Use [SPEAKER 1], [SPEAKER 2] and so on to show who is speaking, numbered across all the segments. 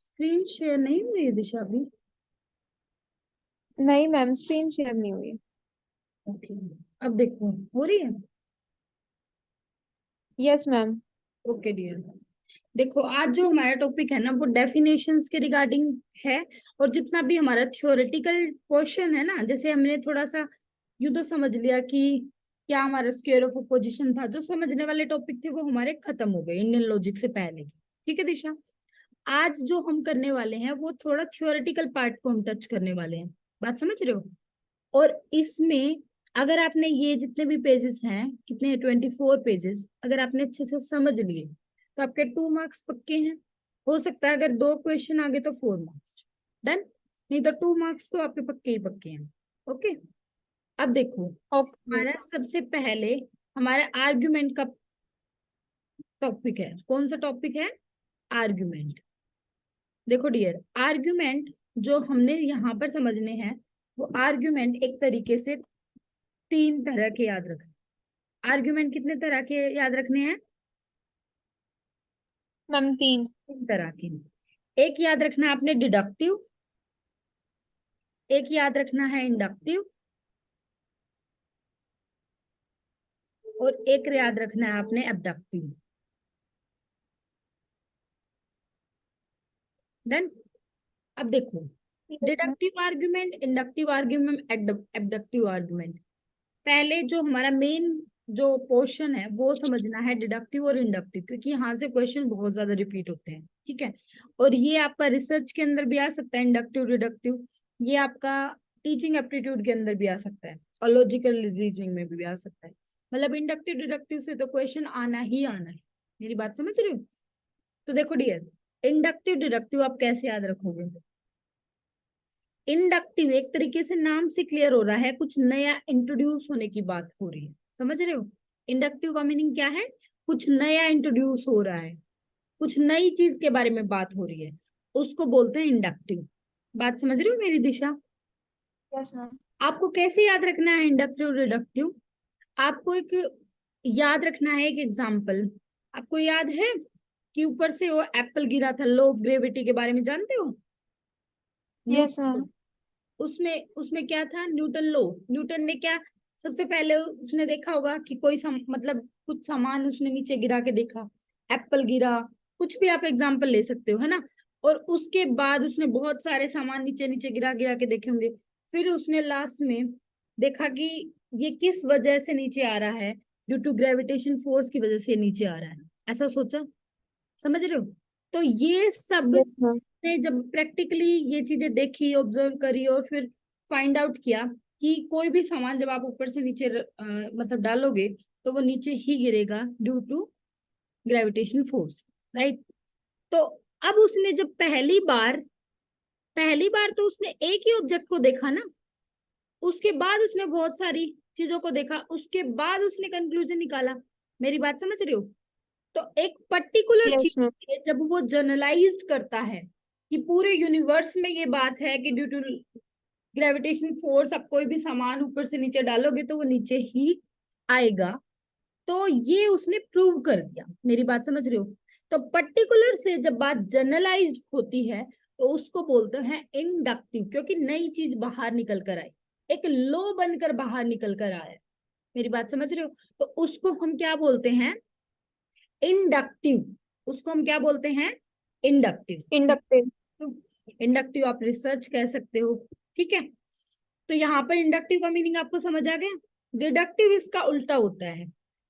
[SPEAKER 1] Screen share नहीं हुई है दिशा अभी।
[SPEAKER 2] नहीं मैम, स्क्रीन शेयर नहीं हुई।
[SPEAKER 1] ओके, अब देखो हो रही है।
[SPEAKER 2] Yes ma'am.
[SPEAKER 1] ओके डियर, देखो आज जो हमारा टॉपिक है ना वो डेफिनेशंस के रिगार्डिंग है। और जितना भी हमारा थ्योरेटिकल क्वेश्चन है ना, जैसे हमने थोड़ा सा यूं तो समझ लिया कि क्या हमारा स्क्वायर ऑफ अपोजिशन था, जो समझने वाले टॉपिक थे वो हमारे खत्म हो गए इंडियन लॉजिक से पहले। ठीक है दिशा, आज जो हम करने वाले हैं वो थोड़ा थ्योरेटिकल पार्ट को हम टच करने वाले हैं। बात समझ रहे हो? और इसमें अगर आपने ये जितने भी पेजेस हैं, कितने 24 पेजेस, अगर आपने अच्छे से समझ लिए तो आपके 2 मार्क्स पक्के हैं। हो सकता है अगर 2 क्वेश्चन आ गए तो 4 मार्क्स। डन? नहीं तो 2 मार्क्स तो आपके पक्के ही पक्के हैं। ओके, अब देखो
[SPEAKER 2] ओके।
[SPEAKER 1] हमारा सबसे पहले हमारा आर्ग्यूमेंट का टॉपिक है। कौन सा टॉपिक है? आर्ग्यूमेंट। देखो डियर, आर्ग्यूमेंट जो हमने यहाँ पर समझने हैं वो आर्ग्यूमेंट एक तरीके से 3 तरह के याद रखना। आर्ग्यूमेंट कितने तरह के याद रखने हैं?
[SPEAKER 2] मैम 3।
[SPEAKER 1] 3 तरह के। एक याद रखना है आपने डिडक्टिव, एक याद रखना है इंडक्टिव, और एक याद रखना है आपने एब्डक्टिव। डन? अब देखो,
[SPEAKER 2] yes ma'am.
[SPEAKER 1] Deductive argument, inductive argument, abductive argument. पहले जो हमारा मेन जो पोर्शन है वो समझना है डिडक्टिव और इंडक्टिव, क्योंकि यहाँ से क्वेश्चन बहुत ज्यादा रिपीट होते हैं। ठीक है, और ये आपका रिसर्च के अंदर भी आ सकता है इंडक्टिव डिडक्टिव। ये आपका टीचिंग एप्टीट्यूड के अंदर भी आ सकता है, और लॉजिकल रीजनिंग में भी आ सकता है। मतलब इंडक्टिव डिडक्टिव से तो क्वेश्चन आना ही आना है। मेरी बात समझ रहे हो? तो देखो डियर, इंडक्टिव डिडक्टिव आप कैसे याद रखोगे? इंडक्टिव एक तरीके से नाम से क्लियर हो रहा है, कुछ नया इंट्रोड्यूस होने की बात हो रही है। समझ रहे हो? इंडक्टिव का मीनिंग क्या है? कुछ नया इंट्रोड्यूस हो रहा है, कुछ नई चीज के बारे में बात हो रही है, उसको बोलते हैं इंडक्टिव। बात समझ रहे हो मेरी दिशा?
[SPEAKER 2] Yes ma'am.
[SPEAKER 1] आपको कैसे याद रखना है इंडक्टिव रिडक्टिव? आपको एक याद रखना है, एक एग्जाम्पल। आपको याद है कि ऊपर से वो एप्पल गिरा था, लॉ ऑफ ग्रेविटी के बारे में जानते हो?
[SPEAKER 2] Yes
[SPEAKER 1] Newton,
[SPEAKER 2] ma'am.
[SPEAKER 1] उसमें उसमें क्या था? न्यूटन लो। न्यूटन ने क्या सबसे पहले उसने देखा होगा कि कोई मतलब कुछ सामान उसने नीचे गिरा के देखा, एप्पल गिरा, कुछ भी आप एग्जांपल ले सकते हो, है ना? और उसके बाद उसने बहुत सारे सामान नीचे नीचे गिरा गिरा के देखे होंगे। फिर उसने लास्ट में देखा कि ये किस वजह से नीचे आ रहा है, ड्यू टू ग्रेविटेशन फोर्स की वजह से नीचे आ रहा है। ऐसा सोचा? समझ रहे हो? तो ये सब
[SPEAKER 2] यस मैम।
[SPEAKER 1] ने जब प्रैक्टिकली ये चीजें देखी, ऑब्जर्व करी, और फिर फाइंड आउट किया कि कोई भी सामान जब आप ऊपर से नीचे मतलब डालोगे तो वो नीचे ही गिरेगा due to gravitation force. Right? तो अब उसने जब पहली बार तो उसने एक ही ऑब्जेक्ट को देखा ना, उसके बाद उसने बहुत सारी चीजों को देखा, उसके बाद उसने कंक्लूजन निकाला। मेरी बात समझ रहे हो? तो एक पर्टिकुलर
[SPEAKER 2] यस मैम।
[SPEAKER 1] चीज जब वो जनरलाइज्ड करता है कि पूरे यूनिवर्स में ये बात है कि ड्यू टू ग्रेविटेशन फोर्स आप कोई भी सामान ऊपर से नीचे डालोगे तो वो नीचे ही आएगा, तो ये उसने प्रूव कर दिया। मेरी बात समझ रहे हो? तो पर्टिकुलर से जब बात जनरलाइज्ड होती है तो उसको बोलते हैं इंडक्टिव, क्योंकि नई चीज बाहर निकल कर आई, एक लॉ बनकर बाहर निकल कर आया। मेरी बात समझ रहे हो? तो उसको हम क्या बोलते हैं? इंडक्टिव। उसको हम क्या बोलते हैं? इंडक्टिव।
[SPEAKER 2] इंडक्टिव।
[SPEAKER 1] इंडक्टिव आप रिसर्च कह सकते हो। ठीक है, तो यहाँ पर इंडक्टिव का मीनिंग आपको समझ आ गया। डिडक्टिव इसका उल्टा होता है।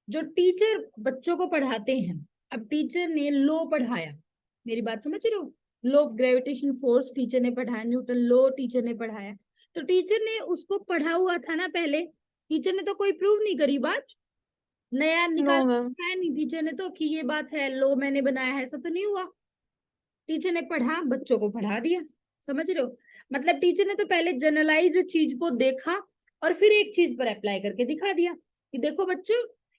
[SPEAKER 1] जो टीचर बच्चों को पढ़ाते हैं, अब टीचर ने लॉ पढ़ाया, मेरी बात समझ रहे हो? Law of gravitation force teacher ने पढ़ाया, न्यूटन लॉ टीचर ने पढ़ाया। तो टीचर ने उसको पढ़ा हुआ था ना पहले, टीचर ने तो कोई प्रूव नहीं करी बात, नया
[SPEAKER 2] नो
[SPEAKER 1] निकाल
[SPEAKER 2] मैम।
[SPEAKER 1] है नहीं टीचर ने तो कि ये बात है, लो मैंने बनाया है, ऐसा तो नहीं हुआ। टीचर ने पढ़ा, बच्चों को पढ़ा दिया। समझ रहे हो? मतलब टीचर ने तो पहले जनरलाइज चीज को देखा और फिर एक चीज पर अप्लाई करके दिखा दिया कि देखो बच्चों,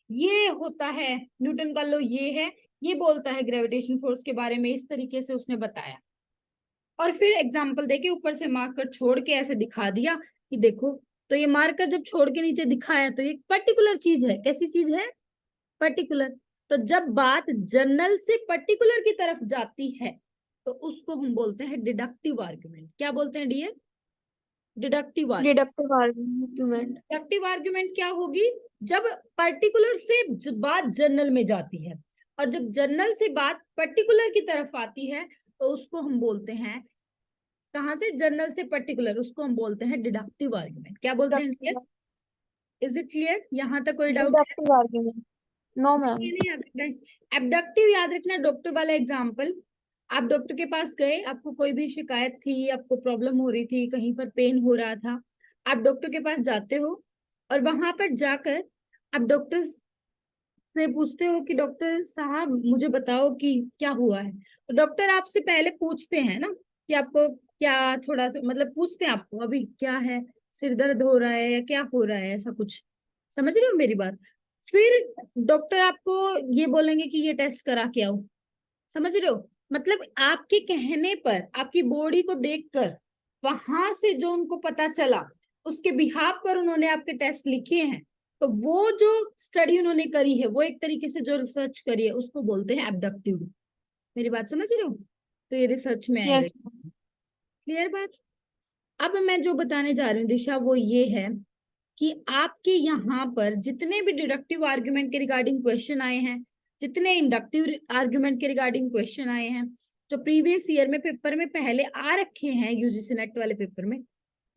[SPEAKER 1] ये होता है, न्यूटन का लो ये है, ये बोलता है ग्रेविटेशन फोर्स के बारे में, इस तरीके से उसने बताया। और फिर एग्जाम्पल देके ऊपर से मार्कर छोड़ के ऐसे दिखा दिया कि देखो। तो ये मार्कर जब छोड़ के नीचे दिखाया तो ये पर्टिकुलर चीज है। कैसी चीज है? पर्टिकुलर। तो जब बात जनरल से पर्टिकुलर की तरफ जाती है तो उसको हम बोलते हैं डिडक्टिव आर्ग्यूमेंट। क्या बोलते हैं dear? Deductive argument.
[SPEAKER 2] Deductive argument.
[SPEAKER 1] Deductive argument क्या होगी? जब पर्टिकुलर से बात जनरल में जाती है और जब जनरल से बात पर्टिकुलर की तरफ आती है तो उसको हम बोलते हैं, कहां से जनरल से पर्टिकुलर, उसको हम बोलते हैं डिडक्टिव आर्ग्यूमेंट। क्या बोलते हैं डियर? Is it clear? यहाँ तक कोई डाउट है?
[SPEAKER 2] Deductive argument. No ma'am.
[SPEAKER 1] ये नहीं याद रखना है। एबडक्टिव याद रखना, डॉक्टर वाला एग्जाम्पल। आप डॉक्टर के पास गए, आपको कोई भी शिकायत थी, आपको प्रॉब्लम हो रही थी, कहीं पर पेन हो रहा था, आप डॉक्टर के पास जाते हो और वहां पर जाकर आप डॉक्टर से पूछते हो कि डॉक्टर साहब मुझे बताओ कि क्या हुआ है। तो डॉक्टर आपसे पहले पूछते हैं ना कि आपको क्या, थोड़ा तो मतलब पूछते हैं आपको अभी क्या है, सिर दर्द हो रहा है या क्या हो रहा है, ऐसा कुछ। समझ रहे हो मेरी बात? फिर डॉक्टर आपको ये बोलेंगे कि ये टेस्ट करा के आओ। समझ रहे हो? मतलब आपके कहने पर, आपकी बॉडी को देखकर, वहां से जो उनको पता चला उसके बिहाफ पर उन्होंने आपके टेस्ट लिखे हैं। तो वो जो स्टडी उन्होंने करी है, वो एक तरीके से जो रिसर्च करी है उसको बोलते हैं एबडक्टिव। मेरी बात समझ रहे हो? तो ये रिसर्च में आएगा।
[SPEAKER 2] यस।
[SPEAKER 1] क्लियर बात? अब मैं जो बताने जा रही हूँ दिशा, वो ये है कि आपके यहाँ पर जितने भी डिडक्टिव आर्ग्यूमेंट के रिगार्डिंग क्वेश्चन आए हैं, जितने इंडक्टिव आर्ग्यूमेंट के रिगार्डिंग क्वेश्चन आए हैं, जो प्रीवियस ईयर में पेपर में पहले आ रखे हैं यूजीसी नेट वाले पेपर में,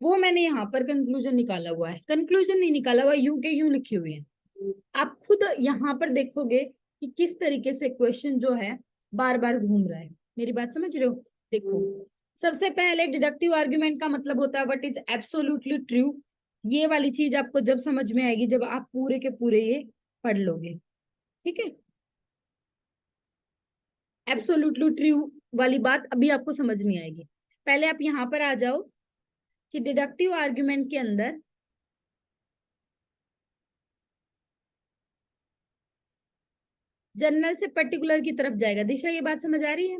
[SPEAKER 1] वो मैंने यहाँ पर कंक्लूजन निकाला हुआ है। कंक्लूजन नहीं निकाला हुआ, यूं के यूं लिखे हुए हैं। आप खुद यहाँ पर देखोगे कि किस तरीके से क्वेश्चन जो है बार बार घूम रहा है। मेरी बात समझ रहे हो? देखो, सबसे पहले डिडक्टिव आर्ग्यूमेंट का मतलब होता है व्हाट इज एब्सोल्युटली ट्रू। ये वाली चीज आपको जब समझ में आएगी जब आप पूरे के पूरे ये पढ़ लोगे। ठीक है? एब्सोल्युटली ट्रू वाली बात अभी आपको समझ नहीं आएगी। पहले आप यहाँ पर आ जाओ कि डिडक्टिव आर्ग्यूमेंट के अंदर जनरल से पर्टिकुलर की तरफ जाएगा। दिशा ये बात समझ आ रही है?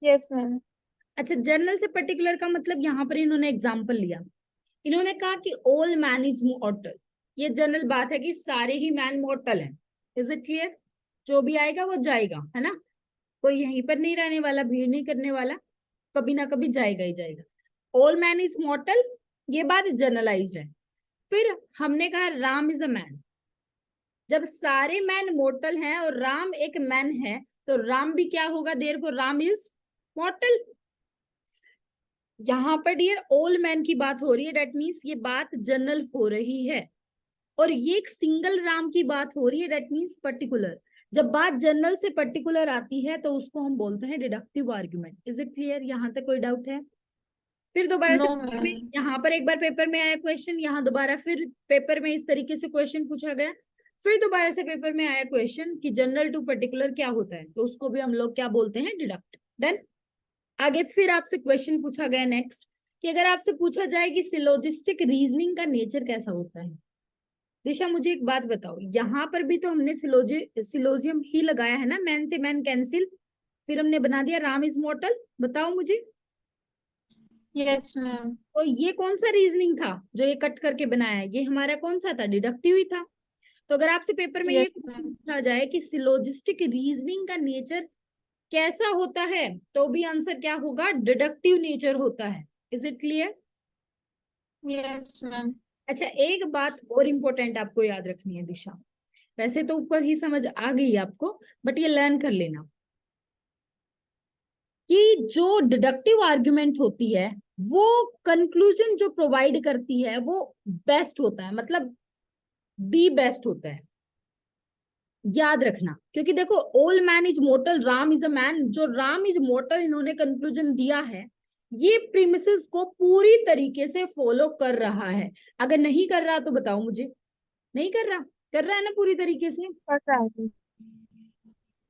[SPEAKER 2] Yes ma'am.
[SPEAKER 1] अच्छा, जनरल से पर्टिकुलर का मतलब यहाँ पर इन्होंने एग्जाम्पल लिया। इन्होंने कहा कि ऑल मैन इज मॉर्टल। ये जनरल बात है कि सारे ही मैन मॉर्टल हैं। Is it clear? जो भी आएगा वो जाएगा, है ना? कोई यहीं पर नहीं रहने वाला, भीड़ नहीं करने वाला, कभी ना कभी जाएगा ही जाएगा। ऑल मैन इज मॉर्टल, ये बात जनरलाइज्ड है। फिर हमने कहा राम इज अ मैन। जब सारे मैन मॉर्टल हैं और राम एक मैन है, तो राम भी क्या होगा? देर को राम इज मॉर्टल। यहाँ पर डियर ऑल मैन की बात हो रही है, डेट मीन्स ये बात जनरल हो रही है। और ये एक सिंगल राम की बात हो रही है, डेट मीन्स पर्टिकुलर। जब बात जनरल से पर्टिकुलर आती है तो उसको हम बोलते हैं deductive argument. Is it clear? यहाँ तक कोई डाउट है? फिर दोबारा से
[SPEAKER 2] नो
[SPEAKER 1] पेपर में,
[SPEAKER 2] मैम।
[SPEAKER 1] यहाँ पर एक बार पेपर में आया क्वेश्चन, यहाँ दोबारा फिर पेपर में इस तरीके से क्वेश्चन पूछा गया, फिर दोबारा से पेपर में आया क्वेश्चन कि जनरल टू पर्टिकुलर क्या होता है, तो उसको भी हम लोग क्या बोलते हैं? डिडक्ट। देन आगे फिर आपसे क्वेश्चन पूछा गया नेक्स्ट कि अगर आपसे पूछा जाए कि सिलोजिस्टिक रीजनिंग का नेचर कैसा होता है। दिशा मुझे एक बात बताओ, यहाँ पर भी तो हमने सिलोजियम ही लगाया है ना, मैन से मैन कैंसिल, फिर हमने बना दिया राम इज मॉर्टल। बताओ मुझे,
[SPEAKER 2] यस मैम।
[SPEAKER 1] तो ये कौन सा रीजनिंग था जो ये कट करके बनाया है? ये हमारा कौन सा था? डिडक्टिव ही था। तो अगर आपसे पेपर में ये
[SPEAKER 2] यस
[SPEAKER 1] क्वेश्चन
[SPEAKER 2] मैम।
[SPEAKER 1] पूछा जाए कि सिलोजिस्टिक रीजनिंग का नेचर कैसा होता है, तो भी आंसर क्या होगा? डिडक्टिव नेचर होता है। Is it clear?
[SPEAKER 2] Yes ma'am.
[SPEAKER 1] अच्छा, एक बात और इम्पोर्टेंट आपको याद रखनी है दिशा, वैसे तो ऊपर ही समझ आ गई आपको, बट ये लर्न कर लेना कि जो डिडक्टिव आर्ग्यूमेंट होती है वो कंक्लूजन जो प्रोवाइड करती है वो बेस्ट होता है, मतलब दी बेस्ट होता है। याद रखना, क्योंकि देखो all man is mortar, Ram is a man, जो राम इज मोर्टल इन्होंने कंक्लूजन दिया है, ये प्रीमिसेस को पूरी तरीके से फॉलो कर रहा है। अगर नहीं कर रहा तो बताओ मुझे। नहीं कर रहा? कर रहा है ना पूरी तरीके से?
[SPEAKER 2] पता है।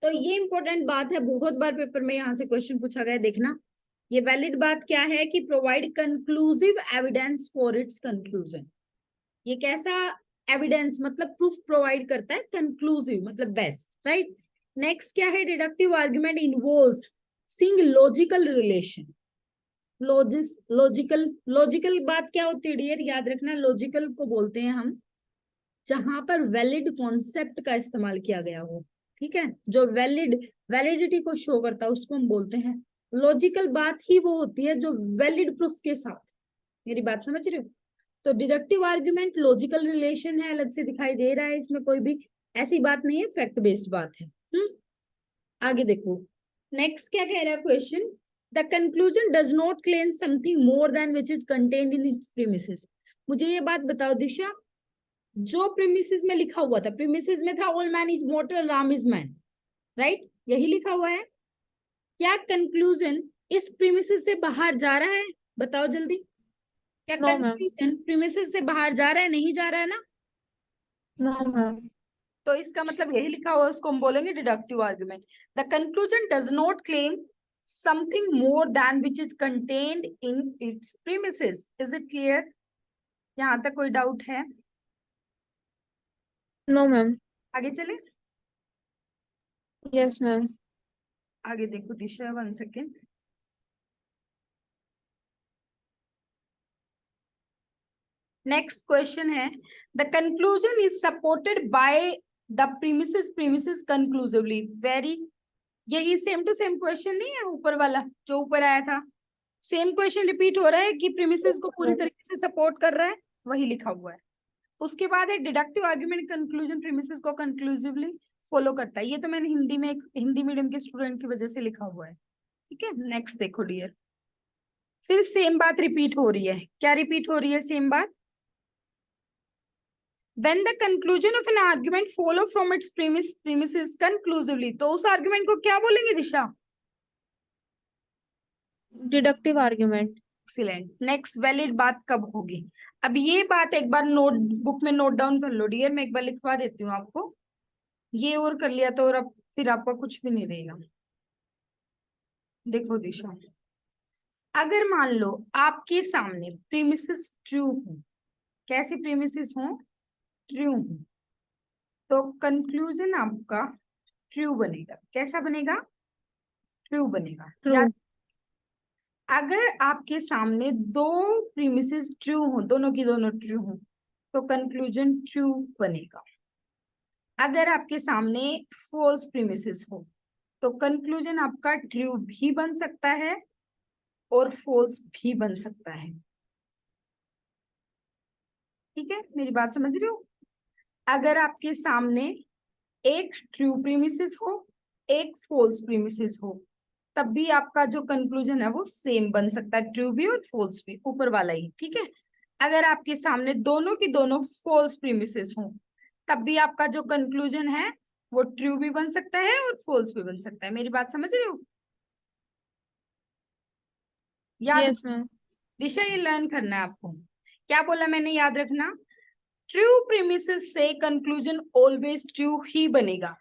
[SPEAKER 1] तो ये इंपॉर्टेंट बात है, बहुत बार पेपर में यहाँ से क्वेश्चन पूछा गया, देखना। ये वैलिड बात क्या है कि provide conclusive evidence for its conclusion. ये कैसा एविडेंस, मतलब प्रूफ प्रोवाइड करता है? कंक्लूसिव मतलब बेस्ट, राइट? नेक्स्ट क्या है? Deductive argument involves seeing logical relation. Logical बात क्या होती है डियर? याद रखना, लॉजिकल को बोलते हैं हम जहां पर वैलिड कॉन्सेप्ट का इस्तेमाल किया गया हो। ठीक है, जो वैलिडिटी को शो करता है उसको हम बोलते हैं लॉजिकल। बात ही वो होती है जो वैलिड प्रूफ के साथ। मेरी बात समझ रहे हो? तो डिडक्टिव आर्ग्यूमेंट लॉजिकल रिलेशन है, अलग से दिखाई दे रहा है, इसमें कोई भी ऐसी बात नहीं है, फैक्ट बेस्ड बात है। आगे देखो, नेक्स्ट क्या कह रहा है question, the conclusion does not claim something more than which is contained in its premises. मुझे ये बात बताओ दिशा, जो प्रीमिसेस में लिखा हुआ था, प्रीमिसेस में था all man is मॉर्टल, Ram is man, right, यही लिखा हुआ है। क्या कंक्लूजन इस प्रीमिसेस से बाहर जा रहा है? बताओ जल्दी, क्या
[SPEAKER 2] नो मैम।
[SPEAKER 1] कंक्लूजन प्रीमिसेस से बाहर जा रहा है? नहीं जा रहा है ना?
[SPEAKER 2] No ma'am.
[SPEAKER 1] तो इसका मतलब यही लिखा हुआ है, उसको हम बोलेंगे deductive argument. The conclusion does not claim something more than which is contained in its premises. Is it clear? यहाँ तक कोई डाउट है?
[SPEAKER 2] No ma'am.
[SPEAKER 1] आगे चले?
[SPEAKER 2] Yes ma'am.
[SPEAKER 1] आगे देखो दिशा, 1 सेकेंड। नेक्स्ट क्वेश्चन है, the conclusion is supported by the premises conclusively. Very, यही सेम टू सेम क्वेश्चन नहीं है ऊपर वाला जो ऊपर आया था? सेम क्वेश्चन रिपीट हो रहा है कि प्रीमिसेस को पूरी तरीके से सपोर्ट कर रहा है, वही लिखा हुआ है। उसके बाद है डिडक्टिव आर्गुमेंट कंक्लूजन प्रीमिसेस को कंक्लूसिवली फॉलो करता है। ये तो मैंने हिंदी में, एक हिंदी मीडियम के स्टूडेंट की वजह से लिखा हुआ है। ठीक है, नेक्स्ट देखो डियर, फिर सेम बात रिपीट हो रही है। क्या रिपीट हो रही है सेम बात? When the conclusion of an argument follow from its premises conclusively, तो उस आर्गुमेंट को क्या बोलेंगे Disha?
[SPEAKER 2] Deductive argument.
[SPEAKER 1] Excellent. Next, valid बात कब होगी? अब ये बात एक बार नोट बुक में नोट डाउन कर लो डियर, मैं एक बार लिखवा देती हूँ आपको। ये और कर लिया तो और अब फिर आपका कुछ भी नहीं रहेगा। देखो दिशा, अगर मान लो आपके सामने प्रीमिसेस ट्रू हो, कैसी प्रीमिसेस हो? ट्रू हो, तो कंक्लूजन आपका ट्रू बनेगा। कैसा बनेगा? ट्रू बनेगा।
[SPEAKER 2] ट्रू।
[SPEAKER 1] या अगर आपके सामने दो प्रीमिसेस ट्रू हो, दोनों की दोनों ट्रू हो, तो कंक्लूजन ट्रू बनेगा। अगर आपके सामने फॉल्स प्रीमिसेस हो, तो कंक्लूजन आपका ट्रू भी बन सकता है और फॉल्स भी बन सकता है। ठीक है, मेरी बात समझ रहे हो? अगर आपके सामने एक ट्रू प्रीमिसेस हो, एक फॉल्स प्रीमिसेस हो, तब भी आपका जो कंक्लूजन है वो सेम बन सकता है, ट्रू भी और फॉल्स भी, ऊपर वाला ही। ठीक है, अगर आपके सामने दोनों की दोनों फॉल्स प्रीमिसेस हो, तब भी आपका जो कंक्लूजन है वो ट्रू भी बन सकता है और फॉल्स भी बन सकता है। मेरी बात समझ रहे हो? याद,
[SPEAKER 2] यस मैम।
[SPEAKER 1] दिशा ये लर्न करना है आपको। क्या बोला मैंने, याद रखना, ट्रू प्रीमिसेस से कंक्लूजन ऑलवेज ट्रू ही बनेगा।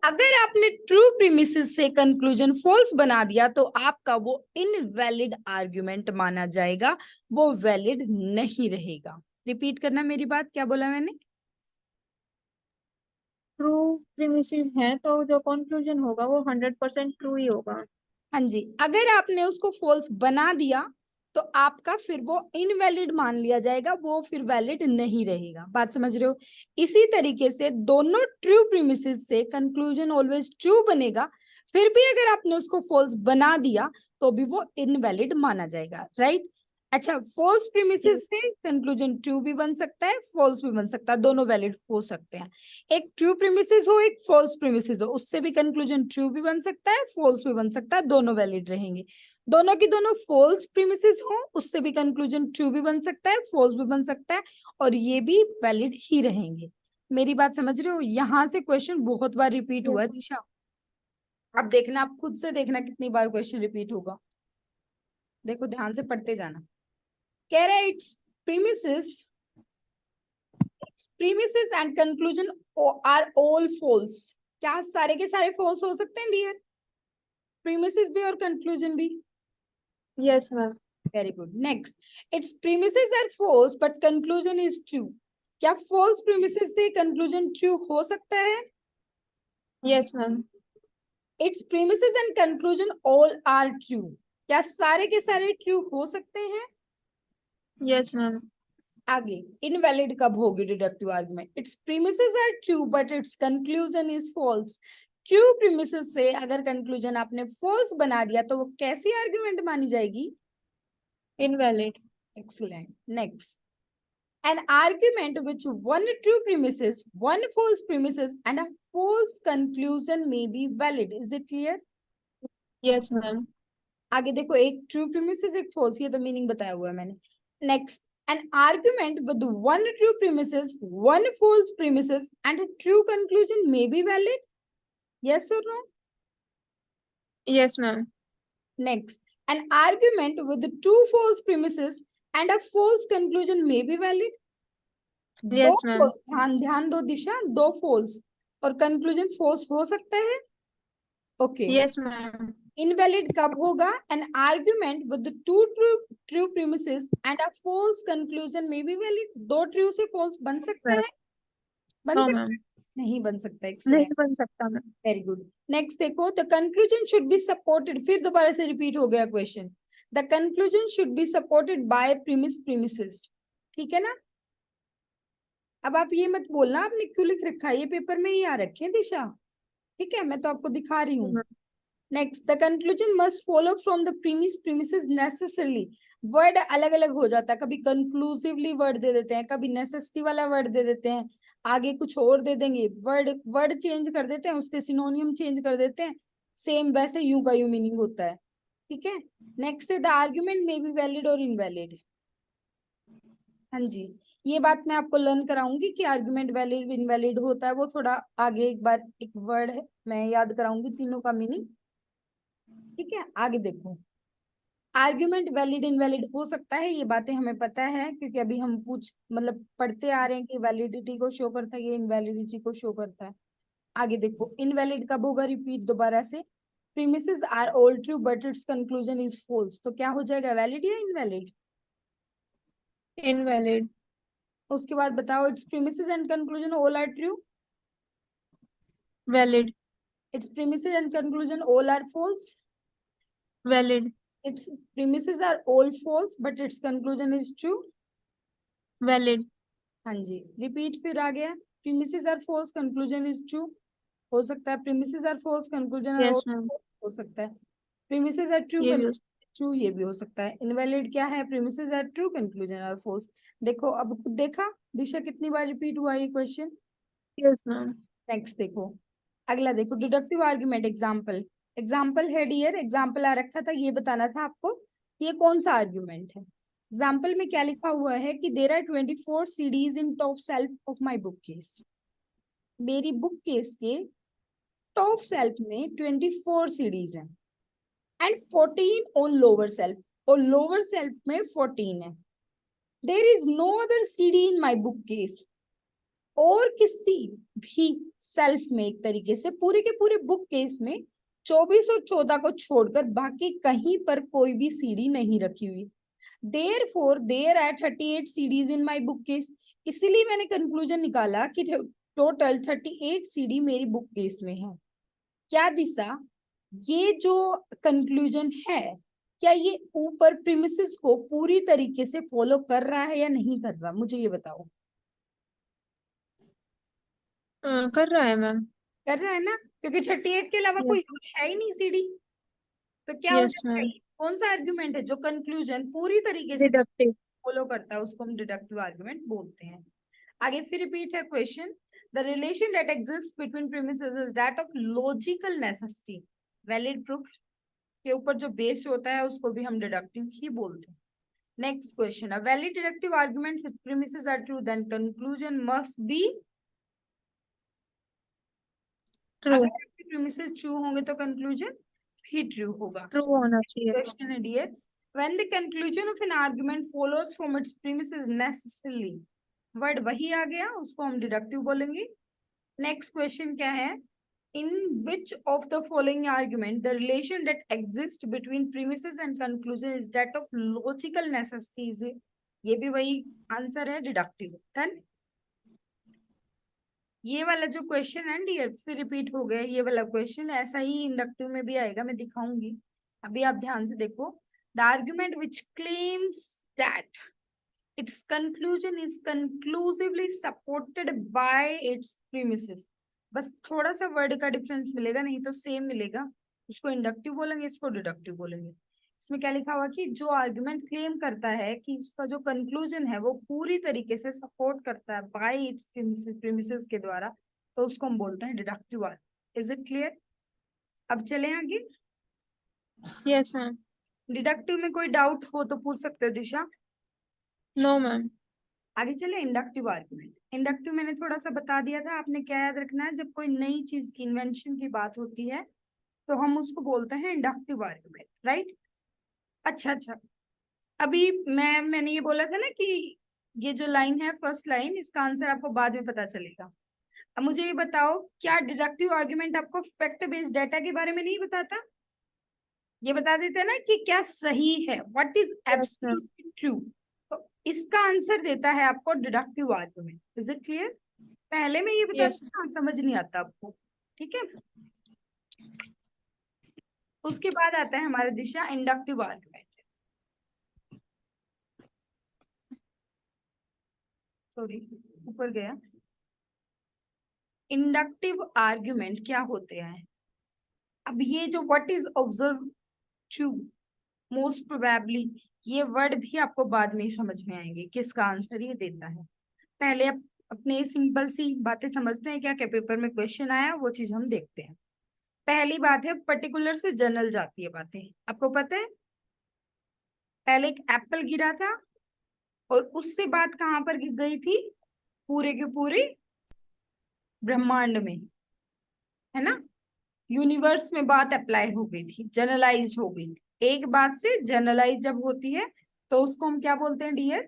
[SPEAKER 1] अगर आपने ट्रू प्रीमिसेस से कंक्लूजन फॉल्स बना दिया तो आपका वो इनवैलिड आर्गुमेंट माना जाएगा, वो वैलिड नहीं रहेगा। रिपीट करना मेरी बात, क्या बोला मैंने?
[SPEAKER 2] ट्रू प्रीमिसिव है तो जो कंक्लूजन होगा वो 100% ट्रू ही होगा।
[SPEAKER 1] हाँ जी, अगर आपने उसको फॉल्स बना दिया तो आपका फिर वो इनवैलिड मान लिया जाएगा, वो फिर वैलिड नहीं रहेगा। बात समझ रहे हो? इसी तरीके से दोनों ट्रू प्रीमिसेस से कंक्लूजन ऑलवेज ट्रू बनेगा, फिर भी अगर आपने उसको फॉल्स बना दिया तो भी वो इनवैलिड माना जाएगा, राइट? अच्छा, फॉल्स प्रीमिसेस से कंक्लूजन ट्रू भी बन सकता है, फॉल्स भी बन सकता है, दोनों वैलिड हो सकते हैं। एक ट्रू प्रीमिसेस हो, एक फॉल्स प्रीमिसेस हो, उससे भी कंक्लूजन ट्रू भी बन सकता है, फॉल्स भी बन सकता है, दोनों वैलिड रहेंगे। दोनों की दोनों फॉल्स प्रीमिसेस हो, उससे भी कंक्लूजन ट्रू भी बन सकता है, फॉल्स भी बन सकता है, और ये भी वैलिड ही रहेंगे। मेरी बात समझ रहे हो? यहां से क्वेश्चन बहुत बार रिपीट हुआ है दिशा। अब देखना, आप खुद से देखना कितनी बार क्वेश्चन रिपीट होगा। देखो ध्यान से पढ़ते जाना। कह रहे its premises and conclusion are all false. क्या सारे के सारे फॉल्स हो सकते हैं डियर? प्रीमिसेस भी और कंक्लूजन भी?
[SPEAKER 2] Yes ma'am.
[SPEAKER 1] Very good. Next, its premises are false but conclusion is true. क्या फॉल्स प्रीमिसेस से कंक्लूजन ट्रू हो सकता है?
[SPEAKER 2] Yes ma'am.
[SPEAKER 1] Its premises and conclusion all are true. क्या सारे के सारे ट्रू हो सकते हैं?
[SPEAKER 2] Yes ma'am.
[SPEAKER 1] आगे, इनवैलिड कब होगी deductive argument? Its premises are true but its conclusion is false. True premises से अगर कंक्लूजन आपने फॉल्स बना दिया तो वो कैसी आर्ग्यूमेंट मानी जाएगी?
[SPEAKER 2] Invalid.
[SPEAKER 1] Excellent. Next, an argument which one true premises, one false premises and a false conclusion may be valid. Is it clear?
[SPEAKER 2] Yes ma'am.
[SPEAKER 1] आगे देखो, एक ट्रू प्रीमिसेस एक फॉल्स, ये तो मीनिंग बताया हुआ है मैंने। Next, an argument with one true premises, one false premises and a true conclusion may be valid. Yes or no?
[SPEAKER 2] Yes ma'am.
[SPEAKER 1] Next, an argument with two false premises and a false conclusion may be valid. दो
[SPEAKER 2] yes ma'am.
[SPEAKER 1] false, ध्यान ध्यान दो दिशा, दो false और conclusion false हो सकता है। Okay.
[SPEAKER 2] Yes ma'am.
[SPEAKER 1] Invalid कब होगा? an argument with the two true premises and a false conclusion may be valid. दो ट्रू से false बन सकता है? बन
[SPEAKER 2] नो
[SPEAKER 1] सकता
[SPEAKER 2] मैम।
[SPEAKER 1] है? नहीं बन सकता।
[SPEAKER 2] नहीं
[SPEAKER 1] एक्सीलेंट,
[SPEAKER 2] बन सकता मैम।
[SPEAKER 1] Very good. नेक्स्ट देखो, the conclusion should be supported, फिर दोबारा से रिपीट हो गया question. The conclusion should be supported by premises. ठीक है ना? अब आप ये मत बोलना आपने क्यों लिख रखा है, ये पेपर में ही आ रखे हैं दिशा। ठीक है, मैं तो आपको दिखा रही हूँ। Next, the conclusion must follow from the premises necessarily. Word अलग अलग हो जाता है, कभी कंक्लूसिवली वर्ड दे देते हैं, कभी नेसेसिटी वाला वर्ड दे देते हैं, आगे कुछ और दे देंगे, वर्ड वर्ड चेंज कर देते हैं, उसके सिनोनियम चेंज कर देते हैं, सेम वैसे यूं का यूं मीनिंग होता है। ठीक है। नेक्स्ट है the argument may be valid और इनवैलिड। हाँ जी, ये बात मैं आपको लर्न कराऊंगी कि आर्गुमेंट वैलिड इनवैलिड होता है, वो थोड़ा आगे एक बार एक वर्ड है मैं याद कराऊंगी तीनों का मीनिंग। ठीक है, आगे देखो, आर्ग्यूमेंट वैलिड इनवैलिड हो सकता है, ये बातें हमें पता है क्योंकि अभी हम मतलब पढ़ते आ रहे हैं कि वैलिडिटी को शो करता है, ये इनवैलिडिटी को शो करता है। आगे देखो, इनवैलिड कब होगा? रिपीट दोबारा से, premises are all true but its conclusion is false, तो क्या हो जाएगा, वैलिड या इनवैलिड?
[SPEAKER 2] इनवैलिड।
[SPEAKER 1] उसके बाद बताओ, its premises and conclusion all are true,
[SPEAKER 2] valid.
[SPEAKER 1] its premises and conclusion all are false,
[SPEAKER 2] valid.
[SPEAKER 1] its premises are all false but its conclusion is true.
[SPEAKER 2] Valid.
[SPEAKER 1] हाँ जी, repeat फिर आ गया, premises are false conclusion is true, हो सकता है premises are false conclusion are all
[SPEAKER 2] yes ma'am.
[SPEAKER 1] false, हो सकता है premises are true
[SPEAKER 2] ये भी हो
[SPEAKER 1] true, ये भी हो सकता है। invalid क्या है? premises are true conclusion are false। देखो अब खुद देखा दिशा कितनी बार रिपीट हुआ ये क्वेश्चन।
[SPEAKER 2] Yes ma'am.
[SPEAKER 1] नेक्स्ट देखो, अगला देखो, डिडक्टिव आर्ग्यूमेंट एग्जाम्पल। एग्जाम्पल है डियर, एग्जाम्पल आ रखा था, ये बताना था आपको ये कौन सा आर्ग्यूमेंट है। एग्जाम्पल में क्या लिखा हुआ है कि there are 24 CDs in top shelf of my book case. मेरी बुक केस के टॉप सेल्फ में 24 सीडीज हैं एंड 14 ऑन लोअर सेल्फ, और लोअर सेल्फ में 14 है। There is no other CD in my book case, और किसी भी सेल्फ में एक तरीके से पूरे के पूरे बुक केस में 24 और 14 को छोड़कर बाकी कहीं पर कोई भी सीडी नहीं रखी हुई। Therefore there are 38 CDs in my book case, इसीलिए मैंने कंक्लूजन निकाला कि टोटल 38 सीडी मेरी बुक केस में है। क्या दिशा, ये जो कंक्लूजन है क्या ये ऊपर प्रीमिसेस को पूरी तरीके से फॉलो कर रहा है या नहीं कर रहा, मुझे ये बताओ।
[SPEAKER 2] कर रहा है मैम।
[SPEAKER 1] कर रहा है ना, क्योंकि 38 के अलावा कोई है ही नहीं सीडी। तो क्या हो
[SPEAKER 2] यस
[SPEAKER 1] जाता है,
[SPEAKER 2] मैम।
[SPEAKER 1] कौन सा आर्ग्यूमेंट है जो कंक्लूजन पूरी तरीके से
[SPEAKER 2] डिडक्टिव।
[SPEAKER 1] फॉलो करता है, उसको हम डिडक्टिव आर्ग्यूमेंट बोलते हैं। आगे फिर रिपीट है question, the relation that exist between premises is that of logical necessity. Valid proof के ऊपर जो बेस्ड होता है उसको भी हम डिडक्टिव ही बोलते हैं। Next question, a valid deductive argument if premises are true then conclusion must be,
[SPEAKER 2] true.
[SPEAKER 1] अगर आपके प्रीमिसेस ट्रू होंगे तो कंक्लूजन भी ट्रू होगा।
[SPEAKER 2] ट्रू होना चाहिए।
[SPEAKER 1] Question है dear, when the conclusion of an argument follows from its premises necessarily, word वही आ गया, उसको हम डिडक्टिव बोलेंगे। नेक्स्ट क्वेश्चन क्या है, in which of the following argument the relation that exists between premises and conclusion is that of logical necessity, ये भी वही आंसर है, डिडक्टिव। डन। ये वाला जो क्वेश्चन है डियर फिर रिपीट हो गया, ये वाला क्वेश्चन ऐसा ही इंडक्टिव में भी आएगा, मैं दिखाऊंगी, अभी आप ध्यान से देखो। The argument which claims that its conclusion is conclusively supported by its premises, बस थोड़ा सा वर्ड का डिफरेंस मिलेगा, नहीं तो सेम मिलेगा। उसको इंडक्टिव बोलेंगे, इसको डिडक्टिव बोलेंगे। इसमें क्या लिखा हुआ कि जो आर्गुमेंट क्लेम करता है कि उसका जो कंक्लूजन है वो पूरी तरीके से सपोर्ट करता है बाय इट्स प्रीमिसेस के द्वारा, तो उसको हम बोलते हैं deductive argument. Is it clear? अब चलें आगे।
[SPEAKER 2] Yes ma'am.
[SPEAKER 1] डिडक्टिव में कोई डाउट हो तो पूछ सकते हो दिशा।
[SPEAKER 2] No ma'am.
[SPEAKER 1] आगे चले इंडक्टिव आर्गुमेंट। इंडक्टिव मैंने थोड़ा सा बता दिया था, आपने क्या याद रखना है, जब कोई नई चीज की इन्वेंशन की बात होती है तो हम उसको बोलते हैं इंडक्टिव आर्गुमेंट, राइट। अच्छा, अभी मैंने ये बोला था ना कि ये जो लाइन है फर्स्ट लाइन, इसका आंसर आपको बाद में पता चलेगा। अब मुझे ये बताओ, क्या डिडक्टिव आर्गुमेंट आपको फैक्ट बेस्ड डाटा के बारे में नहीं बताता? ये बता देते हैं ना कि क्या सही है, what is
[SPEAKER 2] yes ma'am.
[SPEAKER 1] Absolutely true. तो इसका आंसर देता है आपको deductive argument. Is it clear? पहले में ये बता
[SPEAKER 2] यस।
[SPEAKER 1] देता, समझ नहीं आता आपको, ठीक है। उसके बाद आता है हमारा दिशा इंडक्टिव आर्गुमेंट। सॉरी, ऊपर गया। इंडक्टिव आर्गुमेंट क्या होते हैं? अब ये जो what is observe true, most probably, ये वर्ड भी आपको बाद में ही समझ में आएंगे किसका आंसर ये देता है। पहले अपने सिंपल सी बातें समझते हैं, क्या क्या पेपर में क्वेश्चन आया वो चीज हम देखते हैं। पहली बात है, पर्टिकुलर से जनरल जाती है बातें। आपको पता है पहले एक एप्पल गिरा था और उससे बात कहाँ पर गई थी? पूरे के पूरे ब्रह्मांड में, है ना। यूनिवर्स में बात अप्लाई हो गई थी, जनरलाइज हो गई थी। एक बात से जनरलाइज जब होती है तो उसको हम क्या बोलते हैं डियर?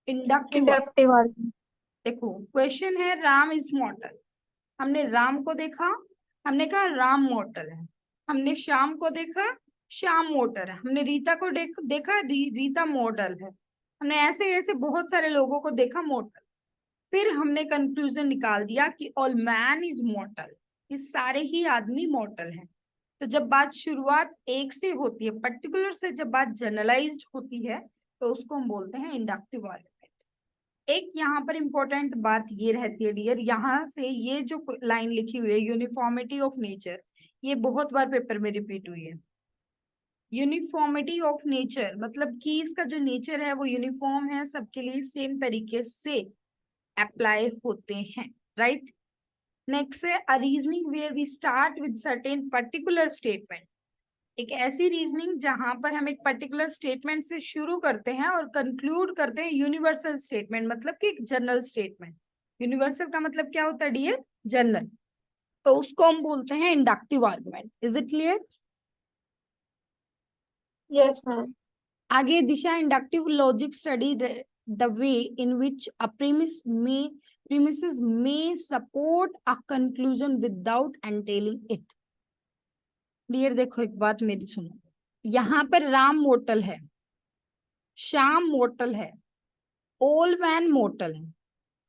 [SPEAKER 1] इंडक्टिव।
[SPEAKER 2] Inductive argument.
[SPEAKER 1] देखो क्वेश्चन है राम इज मॉर्टल, हमने राम को देखा, हमने कहा राम मॉर्टल है। हमने श्याम को देखा, श्याम मॉर्टल है। हमने रीता को देखा, रीता मॉर्टल है। हमने ऐसे ऐसे बहुत सारे लोगों को देखा मॉर्टल। फिर हमने कंक्लूजन निकाल दिया कि ऑल मैन इज मॉर्टल, ये सारे ही आदमी मॉर्टल हैं। तो जब बात शुरुआत एक से होती है, पर्टिकुलर से जब बात जनरलाइज्ड होती है, तो उसको हम बोलते हैं इंडक्टिव आर्गुमेंट। एक यहाँ पर इंपॉर्टेंट बात ये रहती है डियर, यहाँ से ये जो लाइन लिखी हुई है यूनिफॉर्मिटी ऑफ नेचर, ये बहुत बार पेपर में रिपीट हुई है। यूनिफॉर्मिटी ऑफ नेचर मतलब कि इसका जो नेचर है वो यूनिफॉर्म है, सबके लिए सेम तरीके से अप्लाई होते हैं, राइट। नेक्स्ट है a reasoning where we start with certain particular statement. एक ऐसी रीजनिंग जहां पर हम एक पर्टिकुलर स्टेटमेंट से शुरू करते हैं और कंक्लूड करते हैं यूनिवर्सल स्टेटमेंट, मतलब कि एक जनरल स्टेटमेंट। यूनिवर्सल का मतलब क्या होता है डियर? जनरल। तो उसको हम बोलते हैं inductive argument. Is it clear?
[SPEAKER 2] Yes ma'am.
[SPEAKER 1] आगे Disha, inductive logic study the way in which a premises may support a conclusion without entailing it। Dear देखो एक बात मेरी सुनो, यहाँ पर राम मोर्टल है, श्याम मोर्टल है, ओल मैन मोर्टल है।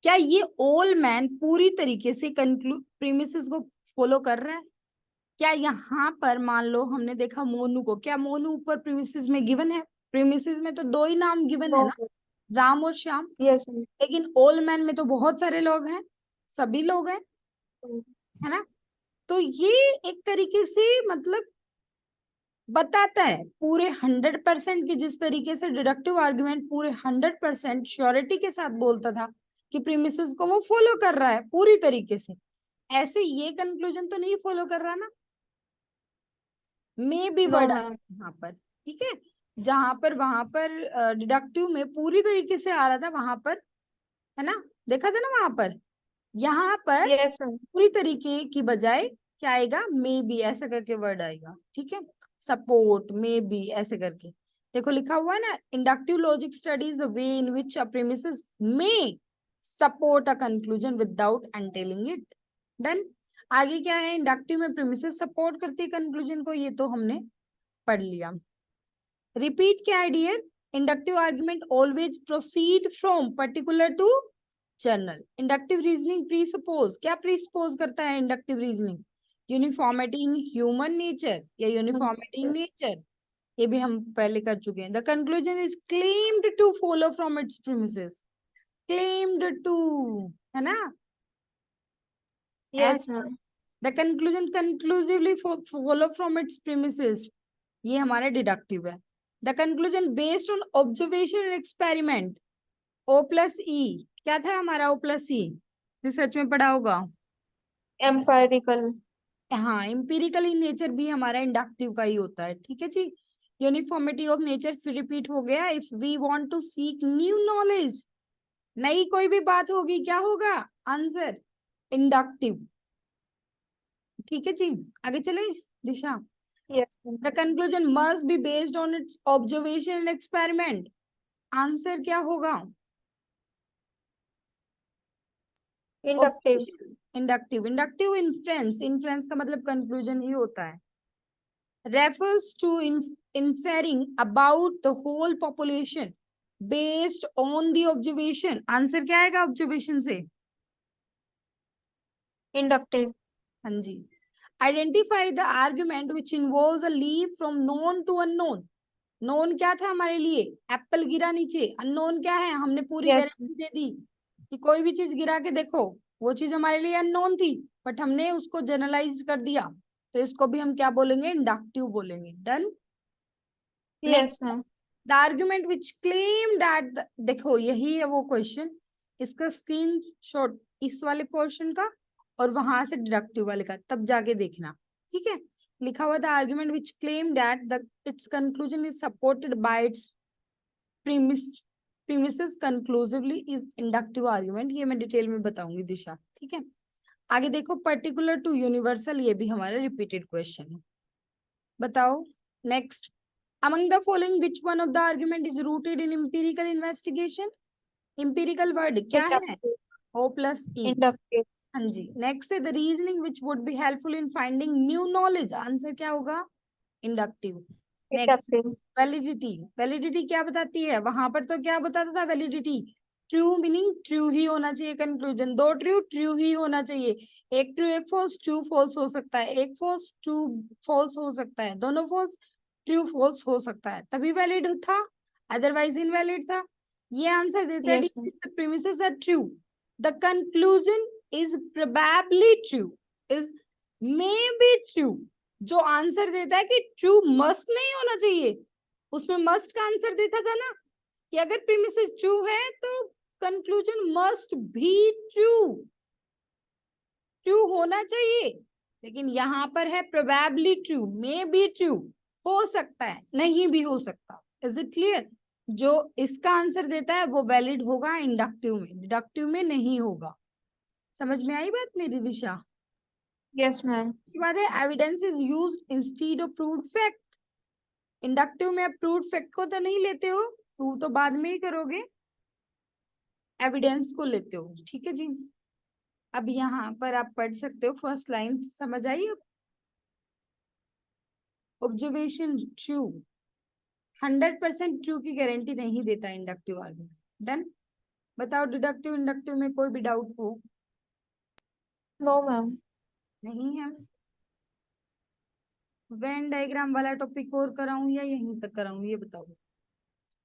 [SPEAKER 1] क्या ये ओल मैन पूरी तरीके से प्रीमिसेस को फॉलो कर रहा है? क्या यहाँ पर मान लो हमने देखा मोनू को, क्या मोनू ऊपर प्रीमिसेस में गिवन है? प्रीमिसेस में तो दो ही नाम गिवन है
[SPEAKER 2] नो।
[SPEAKER 1] ना, राम और श्याम।
[SPEAKER 2] Yes ma'am.
[SPEAKER 1] लेकिन ओल मैन में तो बहुत सारे लोग हैं, सभी लोग हैं, है ना। तो ये एक तरीके से मतलब बताता है पूरे 100% की, जिस तरीके से डिडक्टिव आर्गुमेंट पूरे 100% श्योरिटी के साथ बोलता था कि प्रीमिसेस को वो फॉलो कर रहा है पूरी तरीके से, ऐसे ये कंक्लूजन तो नहीं फॉलो कर रहा ना। Maybe
[SPEAKER 2] no
[SPEAKER 1] word
[SPEAKER 2] ma'am.
[SPEAKER 1] यहाँ पर, ठीक है। जहां पर वहां पर डिडक्टिव में पूरी तरीके से आ रहा था वहां पर, है ना, देखा था ना वहां पर। यहाँ पर
[SPEAKER 2] यस मैम।
[SPEAKER 1] पूरी तरीके की बजाय क्या आएगा? मे बी ऐसा करके वर्ड आएगा, ठीक है। सपोर्ट, मे बी ऐसे करके। देखो लिखा हुआ है ना, inductive logic studies the way in which a premises may support a conclusion without entailing it. Done. आगे क्या है? इंडक्टिव में प्रीमिसेस सपोर्ट करती है कंक्लूजन को, ये तो हमने पढ़ लिया। रिपीट क्या है dear? Inductive argument always proceed from particular to general. Inductive reasoning presuppose, क्या प्रीसपोज करता है inductive reasoning? Uniformity in human nature या यूनिफॉर्मिटी इन नेचर, ये भी हम पहले कर चुके हैं। The conclusion is claimed to follow from its premises, claimed to, है ना।
[SPEAKER 2] Yes, ma'am.
[SPEAKER 1] The conclusion conclusively follow from its premises, ये हमारा डिडक्टिव है। The conclusion based on observation and experiment, O plus ई क्या था हमारा, O प्लस ई research में पढ़ा होगा।
[SPEAKER 2] Empirical.
[SPEAKER 1] हाँ, इम्पीरिकल इन नेचर भी हमारा इंडक्टिव का ही होता है, ठीक है जी। यूनिफॉर्मिटी ऑफ नेचर फिर रिपीट हो गया। If we want to seek new knowledge, नई कोई भी बात होगी, क्या होगा आंसर, इंडक्टिव, ठीक है जी। आगे चले दिशा।
[SPEAKER 2] Yes, ma'am.
[SPEAKER 1] The conclusion must be based on it's observation and experiment, answer क्या होगा,
[SPEAKER 2] Inductive.
[SPEAKER 1] Inductive. Inductive inference, inference का मतलब कंक्लूजन ही होता है। refers to inferring about the whole population based on the observation, answer क्या आएगा observation से,
[SPEAKER 2] Inductive.
[SPEAKER 1] हाँ जी। Identify the argument which involves a leap from known to unknown, known क्या था हमारे लिए, एप्पल गिरा नीचे, अननोन क्या है, हमने पूरी
[SPEAKER 2] Yes.
[SPEAKER 1] गारंटी दे दी कि कोई भी चीज गिरा के देखो, वो चीज हमारे लिए अननोन थी, बट हमने उसको जनरलाइज कर दिया, तो इसको भी हम क्या बोलेंगे, इंडक्टिव बोलेंगे। Done.
[SPEAKER 2] Yes, ma'am.
[SPEAKER 1] The argument which claim that, देखो यही है वो क्वेश्चन, इसका स्क्रीन शॉट इस वाले पोर्शन का और वहां से डिडक्टिव वाले का, तब जाके देखना, ठीक है। लिखा हुआ था argument which claim that the it's conclusion is supported bye it's premises conclusively is inductive argument, ये मैं डिटेल में बताऊंगी दिशा, ठीक है। आगे देखो, पर्टिकुलर टू यूनिवर्सल, ये भी हमारा रिपीटेड क्वेश्चन है, बताओ next. Among the following, which one of the argument is rooted in empirical investigation? Empirical word क्या है,
[SPEAKER 2] Inductive.
[SPEAKER 1] O plus E,
[SPEAKER 2] Inductive.
[SPEAKER 1] हाँ जी। नेक्स्ट है the reasoning which would be helpful in finding new knowledge, answer क्या होगा, inductive. Next,
[SPEAKER 2] Inductive.
[SPEAKER 1] Validity, validity क्या बताती है, वहां पर तो क्या बताता था वैलिडिटी, ट्रू मीनिंग ट्रू ही होना चाहिए, कंक्लूजन दो ट्रू ट्रू ही होना चाहिए, एक ट्रू एक फॉल्स, ट्रू फॉल्स हो सकता है, एक फॉल्स ट्रू फॉल्स हो सकता है, दोनों फॉल्स ट्रू फॉल्स हो सकता है, तभी वैलिड था, अदरवाइज इनवैलिड था। ये आंसर देता है
[SPEAKER 2] Yes, ma'am.
[SPEAKER 1] the premises are true, the conclusion is probably true, is may be true, जो आंसर देता है कि ट्रू मस्ट नहीं होना चाहिए, उसमें मस्ट का आंसर देता था ना कि अगर प्रीमिसेस ट्रू है तो कंक्लूजन मस्ट भी ट्रू, ट्रू होना चाहिए, लेकिन यहाँ पर है probably true, may be true, हो सकता है नहीं भी हो सकता। इज इट क्लियर, जो इसका आंसर देता है वो वैलिड होगा इंडक्टिव में, डिडक्टिव में नहीं होगा। समझ में आई बात मेरी दिशा।
[SPEAKER 2] Yes, ma'am.
[SPEAKER 1] उसके बाद है evidence is used instead of proved fact, inductive में आप प्रूव्ड फैक्ट को तो नहीं लेते हो, प्रूव तो बाद में ही करोगे, एविडेंस को लेते हो, ठीक है जी। अब यहाँ पर आप पढ़ सकते हो, फर्स्ट लाइन समझ आई अब, ऑब्जर्वेशन ट्रू 100% ट्रू की गारंटी नहीं देता इंडक्टिव आर्गुमेंट। डन। बताओ डिडक्टिव इंडक्टिव में कोई भी डाउट हो,
[SPEAKER 2] No, ma'am.
[SPEAKER 1] नहीं है। वेन डायग्राम वाला टॉपिक और कराऊं या यहीं तक कराऊं, ये बताओ,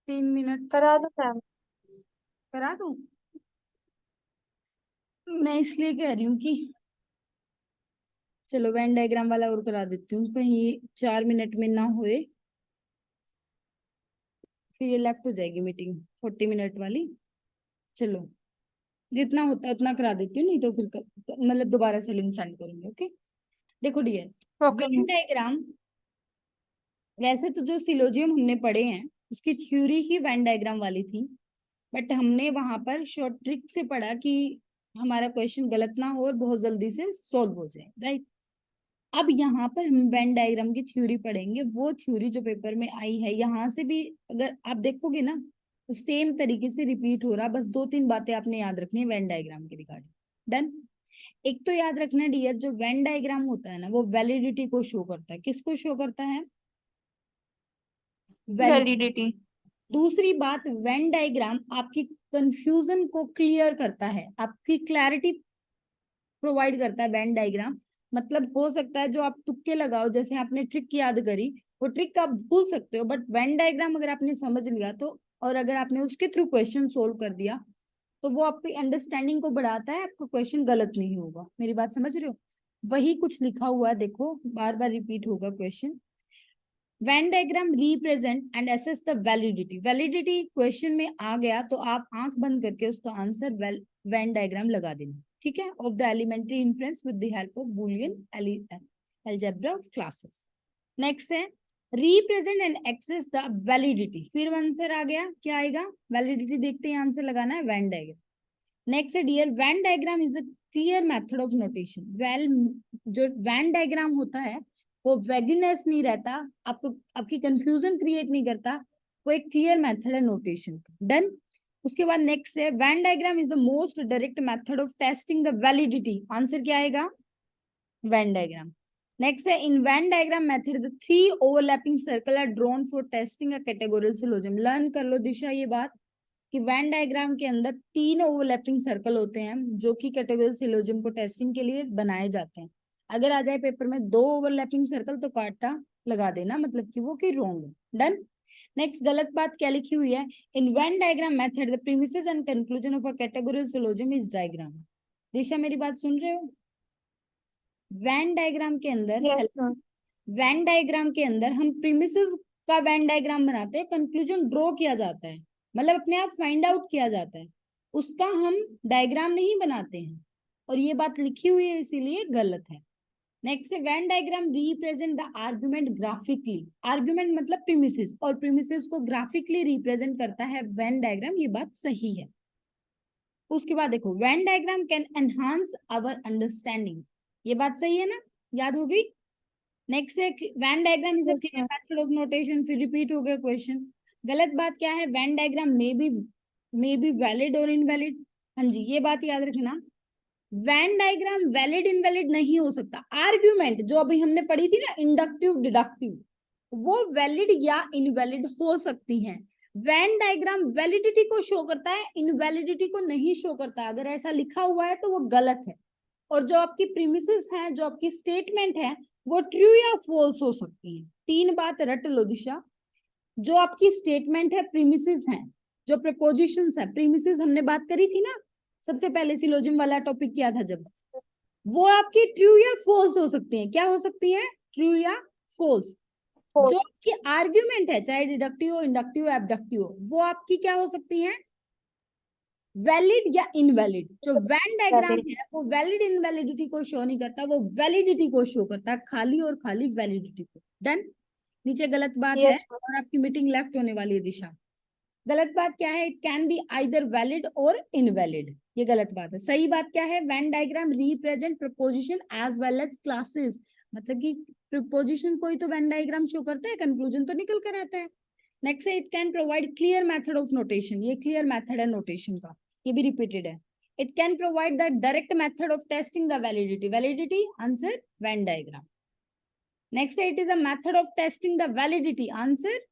[SPEAKER 1] 3 मिनट
[SPEAKER 2] करा दो मैम.
[SPEAKER 1] करा दूं, मैं इसलिए कह रही हूँ कि चलो वेन डायग्राम वाला और करा देती हूँ, कहीं 4 मिनट में ना होए, फिर ये लेफ्ट हो जाएगी मीटिंग 40 मिनट वाली। चलो जितना होता है उतना करा देती हूँ, नहीं तो फिर मतलब दोबारा से लिंक सेंड करूंगी, ओके। देखो dear,
[SPEAKER 2] Okay,
[SPEAKER 1] Venn
[SPEAKER 2] ma'am.
[SPEAKER 1] Diagram, वैसे तो जो सिलोजियम हमने पढ़े हैं उसकी थ्योरी ही वेन डायग्राम वाली थी, बट हमने वहां पर शॉर्ट ट्रिक से पढ़ा कि हमारा क्वेश्चन गलत ना हो और बहुत जल्दी से सॉल्व हो जाए, राइट। अब यहाँ पर हम वेन डायग्राम की थ्योरी पढ़ेंगे, वो थ्योरी जो पेपर में आई है, यहाँ से भी अगर आप देखोगे ना तो सेम तरीके से रिपीट हो रहा, बस 2-3 बातें आपने याद रखनी है वेन डायग्राम के रिगार्डिंग। डन। एक तो याद रखना डियर, जो वेन डायग्राम होता है ना वो वैलिडिटी को शो करता है, किसको शो करता है,
[SPEAKER 2] Validity.
[SPEAKER 1] दूसरी बात, वेन डायग्राम आपकी कंफ्यूजन को क्लियर करता है, आपकी क्लैरिटी प्रोवाइड करता है वेन डायग्राम। मतलब हो सकता है जो आप तुक्के लगाओ, जैसे आपने ट्रिक याद करी, वो ट्रिक आप भूल सकते हो, बट वेन डायग्राम अगर आपने समझ लिया तो, और अगर आपने उसके थ्रू क्वेश्चन सोल्व कर दिया तो वो आपकी अंडरस्टैंडिंग को बढ़ाता है, आपका क्वेश्चन गलत नहीं होगा। मेरी बात समझ रहे हो? वही कुछ लिखा हुआ है, देखो बार बार रिपीट होगा question. Venn diagram represent and assess the validity. Validity question में आ गया तो आप आंख बंद करके उसका आंसर Venn diagram लगा देना, ठीक है? Of the elementary inference with the help of Boolean algebra of classes. Next है represent and access the validity. फिर आंसर आ गया, क्या आएगा? Validity देखते ही आंसर लगाना है Venn diagram. नेक्स्ट है dear, Venn diagram is a clear method of notation. जो Venn diagram होता है वो वेगनेस नहीं रहता, आपको आपकी कंफ्यूजन क्रिएट नहीं करता, वो एक क्लियर मेथड है नोटेशन का। डन। उसके बाद नेक्स्ट है Venn diagram is the most direct method of testing the validity. Answer क्या आएगा? Venn diagram. नेक्स्ट है इन Venn diagram method the 3 overlapping circle are drawn for testing a categorical syllogism. Learn कर लो दिशा ये बात कि Venn diagram के अंदर 3 overlapping circle होते हैं जो कि कैटेगोरिकल सिलोजिज्म को टेस्टिंग के लिए बनाए जाते हैं। अगर आ जाए पेपर में 2 ओवरलैपिंग सर्कल तो काटा लगा देना, मतलब कि वो कि रॉन्ग है। डन। नेक्स्ट गलत बात क्या लिखी हुई है? इन Venn diagram method the premises and conclusion of a categorical syllogism is diagram. दिशा मेरी बात सुन रहे हो? Venn diagram के अंदर
[SPEAKER 2] यस मैम।
[SPEAKER 1] Venn diagram के अंदर हम प्रीमिसेस का Venn diagram बनाते हैं, कंक्लूजन ड्रॉ किया जाता है, मतलब अपने आप फाइंड आउट किया जाता है, उसका हम डायग्राम नहीं बनाते हैं। और ये बात लिखी हुई है इसीलिए गलत है। नेक्स्ट है Venn diagram represent the argument graphically. Argument मतलब प्रीमिसेस, और प्रीमिसेस को ग्राफिकली रिप्रेजेंट करता है Venn diagram, ये बात सही है। उसके बाद देखो Venn diagram can enhance our understanding, ये बात सही है ना, याद हो गई? नेक्स्ट है Venn diagram is a
[SPEAKER 2] yes
[SPEAKER 1] clear
[SPEAKER 2] ma'am.
[SPEAKER 1] Method of notation. फिर रिपीट हो गया क्वेश्चन। गलत बात क्या है? Venn diagram may be valid और इनवैलिड। हाँ जी, ये बात याद रखना, Venn diagram वैलिड इनवैलिड नहीं हो सकता। आर्ग्यूमेंट जो अभी हमने पढ़ी थी ना, इंडक्टिव डिडक्टिव, वो वैलिड या इनवैलिड हो सकती हैं। Venn diagram वैलिडिटी को शो करता है, इनवैलिडिटी को नहीं शो करता। अगर ऐसा लिखा हुआ है तो वो गलत है। और जो आपकी प्रीमिसेस हैं, जो आपकी स्टेटमेंट है, वो ट्रू या फॉल्स हो सकती है। 3 बात रट लो दिशा। जो आपकी स्टेटमेंट है, प्रीमिसेस हैं, जो प्रपोजिशंस है, प्रीमिसेस हमने बात करी थी ना सबसे पहले सिलोजिज्म वाला टॉपिक किया था जब, वो आपकी ट्रू या फॉल्स हो सकती है। क्या हो सकती है? ट्रू या फॉल्स। जो आपकी आर्ग्यूमेंट है, चाहे डिडक्टिव हो, इंडक्टिव, एबडक्टिव हो, वो आपकी क्या हो सकती है? वैलिड या इनवैलिड। जो Venn diagram है वो वैलिड इनवैलिडिटी को शो नहीं करता, वो वैलिडिटी को शो करता है, खाली और खाली वैलिडिटी को। डन। नीचे गलत बात है
[SPEAKER 2] यस मैम।
[SPEAKER 1] और आपकी मीटिंग लेफ्ट होने वाली है दिशा। गलत बात क्या है? It can be either valid और इनवैलिड, ये गलत बात है। सही बात क्या है? Venn diagram represent proposition as well as classes, मतलब कि प्रपोजिशन को ही तो Venn diagram शो करता है, कंक्लूजन तो निकल कर आता है। नेक्स्ट है it can provide clear method of notation, ये क्लियर मेथड है नोटेशन का, ये भी रिपीटेड है। It can provide the direct method of testing the validity. Validity answer Venn diagram. Next है it is a method of testing the validity. Answer